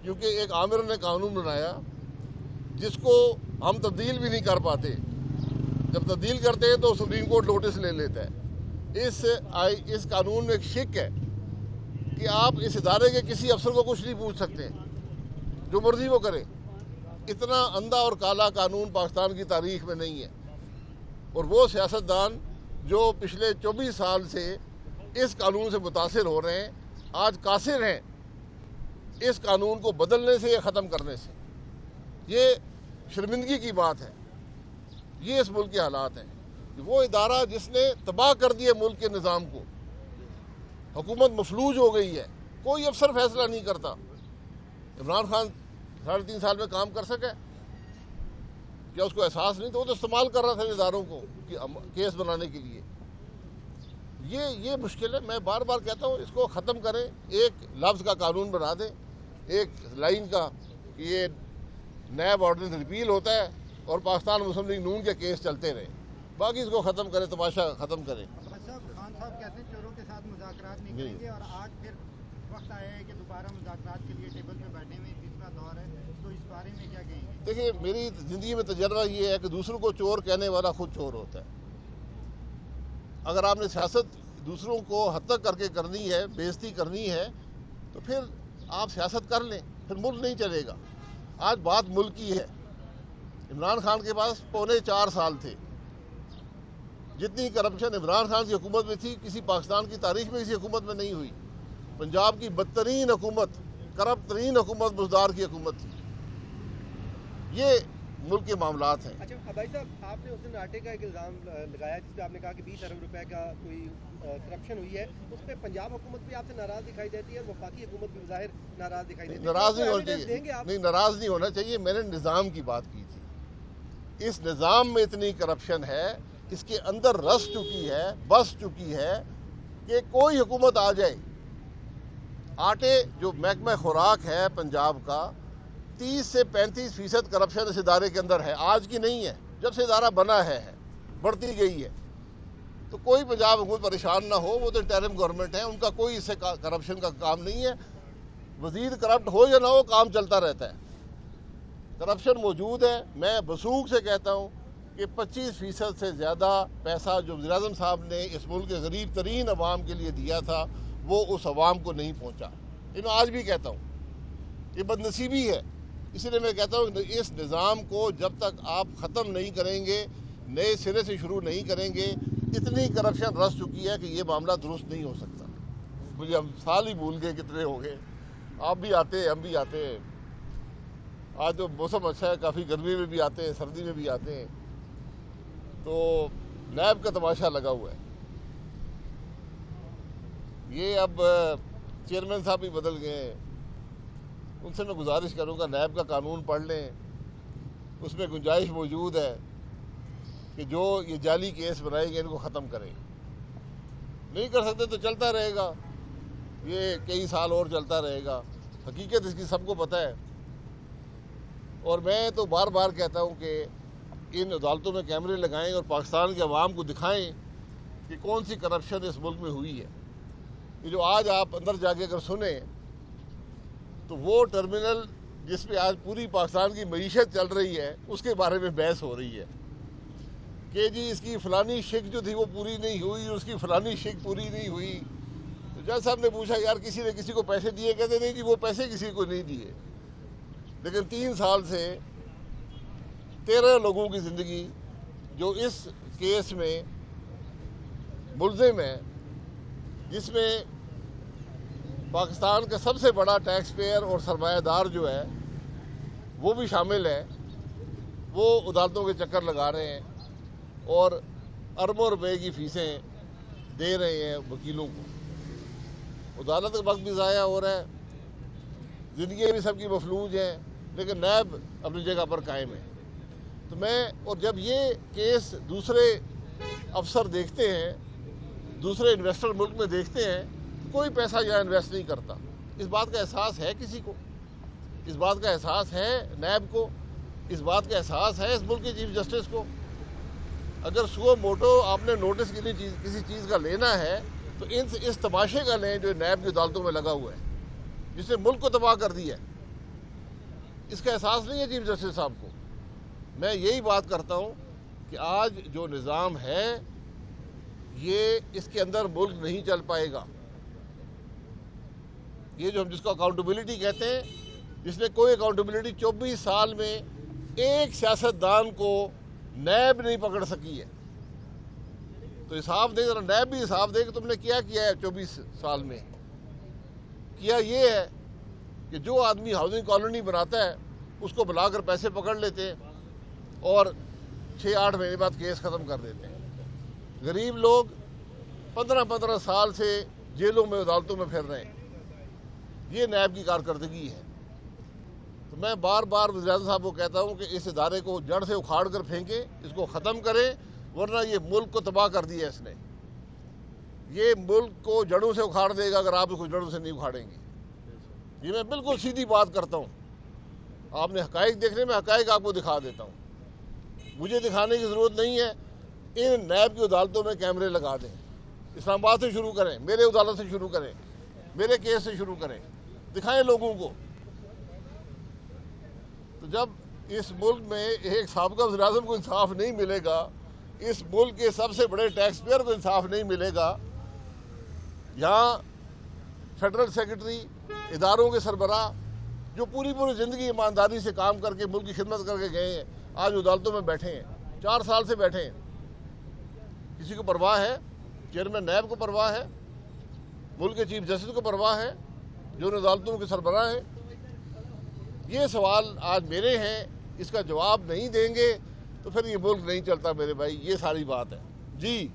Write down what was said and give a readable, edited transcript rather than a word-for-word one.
کیونکہ ایک آمر نے قانون بنایا جس کو ہم تبدیل بھی نہیں کر پاتے. جب تبدیل کرتے ہیں تو سپریم کورٹ نوٹس لے لیتا ہے. اس قانون میں ایک شک ہے کہ آپ اس ادارے کے کسی افسر کو کچھ نہیں پوچھ سکتے، جو مرضی وہ کرے. اتنا اندھا اور کالا قانون پاکستان کی تاریخ میں نہیں ہے. اور وہ سیاستدان جو پچھلے 24 سال سے اس قانون سے متاثر ہو رہے ہیں آج قاصر ہیں اس قانون کو بدلنے سے یا ختم کرنے سے. یہ شرمندگی کی بات ہے. یہ اس ملک کے حالات ہیں. وہ ادارہ جس نے تباہ کر دیے ملک کے نظام کو، حکومت مفلوج ہو گئی ہے، کوئی افسر فیصلہ نہیں کرتا. عمران خان 3.5 سال میں کام کر سکے؟ کیا اس کو احساس نہیں؟ تو وہ تو استعمال کر رہا تھا اداروں کو کیس بنانے کے لیے. یہ مشکل ہے. میں بار بار کہتا ہوں اس کو ختم کریں. ایک لفظ کا قانون بنا دیں، ایک لائن کا کہ یہ نیب آرڈیننس ریپیل ہوتا ہے اور پاکستان مسلم لیگ نون کے کیس چلتے رہے. باقی اس کو ختم کریں، تماشا ختم کریں. خان صاحب کہتے ہیں چوروں کے ساتھ مذاکرات نہیں کریں گے، اور آج پھر وقت آیا ہے کہ دوبارہ مذاکرات کے لیے ٹیبل پہ بیٹھنے میں تیسرا دور ہے، تو اس بارے میں کیا کہیں گے؟ دیکھیے، میری زندگی میں تجربہ یہ ہے کہ دوسروں کو چور کہنے والا خود چور ہوتا ہے. اگر آپ نے سیاست دوسروں کو حد تک کر کے کرنی ہے، بےزتی کرنی ہے، تو پھر آپ سیاست کر لیں، پھر ملک نہیں چلے گا. آج بات ملک کی ہے. عمران خان کے پاس 4.25 سال تھے. جتنی کرپشن عمران خان کی حکومت میں تھی کسی پاکستان کی تاریخ میں کسی حکومت میں نہیں ہوئی. پنجاب کی بدترین حکومت، کرپٹ ترین حکومت بزدار کی حکومت تھی. یہ ملک کے معاملات ہیں. اچھا بھائی صاحب، آپ نے اس دن آٹے کا ایک الزام لگایا جس پہ آپ نے کہا کہ 20 ارب روپے کا کوئی کرپشن ہوئی ہے. اس پہ پنجاب حکومت بھی آپ سے ناراض دکھائی دیتی ہے اور وفاقی حکومت بھی ظاہر ناراض دکھائی دیتی ہے. ناراض نہیں ہونا چاہیے. نہیں، ناراض نہیں ہونا چاہیے. میں نے نظام کی بات کی تھی. اس نظام میں اتنی کرپشن ہے، اس کے اندر رس چکی ہے، بس چکی ہے کہ کوئی حکومت آ جائے. آٹے جو محکمہ خوراک ہے پنجاب کا، 30 سے 35% کرپشن اس ادارے کے اندر ہے. آج کی نہیں ہے، جب سے ادارہ بنا ہے بڑھتی گئی ہے. تو کوئی پنجاب حکومت پریشان نہ ہو. وہ تو انٹرم گورنمنٹ ہے، ان کا کوئی اس سے کرپشن کا کام نہیں ہے. وزیر کرپٹ ہو یا نہ ہو، کام چلتا رہتا ہے. کرپشن موجود ہے. میں وثوق سے کہتا ہوں کہ 25% سے زیادہ پیسہ جو وزیر اعظم صاحب نے اس ملک کے غریب ترین عوام کے لیے دیا تھا وہ اس عوام کو نہیں پہنچا. یہ میں آج بھی کہتا ہوں، یہ بدنصیبی ہے. اسی لیے میں کہتا ہوں کہ اس نظام کو جب تک آپ ختم نہیں کریں گے، نئے سرے سے شروع نہیں کریں گے، اتنی کرپشن رس چکی ہے کہ یہ معاملہ درست نہیں ہو سکتا. مجھے ہم سال ہی بھول گئے کتنے ہو گئے. آپ بھی آتے ہیں، ہم بھی آتے ہیں. آج تو موسم اچھا ہے، کافی گرمی میں بھی آتے ہیں، سردی میں بھی آتے ہیں. تو نیب کا تماشا لگا ہوا ہے. یہ اب چیئرمین صاحب بھی بدل گئے ہیں. ان سے میں گزارش کروں گا نیب کا قانون پڑھ لیں. اس میں گنجائش موجود ہے کہ جو یہ جعلی کیس بنائے گے ان کو ختم کریں. نہیں کر سکتے تو چلتا رہے گا، یہ کئی سال اور چلتا رہے گا. حقیقت اس کی سب کو پتہ ہے. اور میں تو بار بار کہتا ہوں کہ ان عدالتوں میں کیمرے لگائیں اور پاکستان کے عوام کو دکھائیں کہ کون سی کرپشن اس ملک میں ہوئی ہے. یہ جو آج آپ اندر جا کے اگر سنیں تو وہ ٹرمینل جس پہ آج پوری پاکستان کی معیشت چل رہی ہے اس کے بارے میں بحث ہو رہی ہے کہ جی اس کی فلانی شک جو تھی وہ پوری نہیں ہوئی، اس کی فلانی شک پوری نہیں ہوئی. تو جج صاحب نے پوچھا یار کسی نے کسی کو پیسے دیے؟ کہتے نہیں جی وہ پیسے کسی کو نہیں دیے. لیکن 3 سال سے 13 لوگوں کی زندگی جو اس کیس میں ملزم ہے، جس میں پاکستان کا سب سے بڑا ٹیکس پیئر اور سرمایہ دار جو ہے وہ بھی شامل ہے، وہ عدالتوں کے چکر لگا رہے ہیں اور اربوں روپے کی فیسیں دے رہے ہیں وکیلوں کو. عدالت کا وقت بھی ضائع ہو رہا ہے، زندگیاں بھی سب کی مفلوج ہیں، لیکن نیب اپنی جگہ پر قائم ہے. تو اور جب یہ کیس دوسرے افسر دیکھتے ہیں، دوسرے انویسٹر ملک میں دیکھتے ہیں، کوئی پیسہ یہاں انویسٹ نہیں کرتا. اس بات کا احساس ہے کسی کو؟ اس بات کا احساس ہے نیب کو؟ اس بات کا احساس ہے اس ملک کے چیف جسٹس کو؟ اگر سو موٹو آپ نے نوٹس کے لیے کسی چیز کا لینا ہے تو اس تماشے کا لیں جو نیب کی عدالتوں میں لگا ہوا ہے، جس نے ملک کو تباہ کر دیا ہے. اس کا احساس نہیں ہے چیف جسٹس صاحب کو؟ میں یہی بات کرتا ہوں کہ آج جو نظام ہے یہ اس کے اندر ملک نہیں چل پائے گا. یہ جو ہم جس کو اکاؤنٹیبلٹی کہتے ہیں، جس نے کوئی اکاؤنٹیبلٹی 24 سال میں ایک سیاستدان کو نیب نہیں پکڑ سکی ہے. تو حساب دے، ذرا نیب بھی حساب دے کہ تم نے کیا ہے 24 سال میں. کیا یہ ہے کہ جو آدمی ہاؤسنگ کالونی بناتا ہے اس کو بلا کر پیسے پکڑ لیتے ہیں اور 6-8 مہینے بعد کیس ختم کر دیتے ہیں. غریب لوگ 15 سال سے جیلوں میں، عدالتوں میں پھر رہے ہیں. یہ نیب کی کارکردگی ہے. تو میں بار بار وزیراعظم صاحب کو کہتا ہوں کہ اس ادارے کو جڑ سے اکھاڑ کر پھینکیں، اس کو ختم کریں، ورنہ یہ ملک کو تباہ کر دیا اس نے. یہ ملک کو جڑوں سے اکھاڑ دے گا اگر آپ اس کو جڑوں سے نہیں اکھاڑیں گے. یہ میں بالکل سیدھی بات کرتا ہوں. آپ نے حقائق دیکھنے، میں حقائق آپ کو دکھا دیتا ہوں. مجھے دکھانے کی ضرورت نہیں ہے. ان نیب کی عدالتوں میں کیمرے لگا دیں. اسلام آباد سے شروع کریں، میرے عدالت سے شروع کریں، میرے کیس سے شروع کریں، دکھائیں لوگوں کو. تو جب اس ملک میں ایک سابقہ وزیر اعظم کو انصاف نہیں ملے گا، اس ملک کے سب سے بڑے ٹیکس پیئر کو انصاف نہیں ملے گا، یہاں فیڈرل سیکرٹری، اداروں کے سربراہ جو پوری زندگی ایمانداری سے کام کر کے ملک کی خدمت کر کے گئے ہیں، آج عدالتوں میں بیٹھے ہیں، 4 سال سے بیٹھے ہیں. کسی کو پرواہ ہے؟ چیئرمین نیب کو پرواہ ہے؟ ملک کے چیف جسٹس کو پرواہ ہے جو ان عدالتوں کے سربراہ ہیں؟ یہ سوال آج میرے ہیں. اس کا جواب نہیں دیں گے تو پھر یہ ملک نہیں چلتا میرے بھائی. یہ ساری بات ہے. جی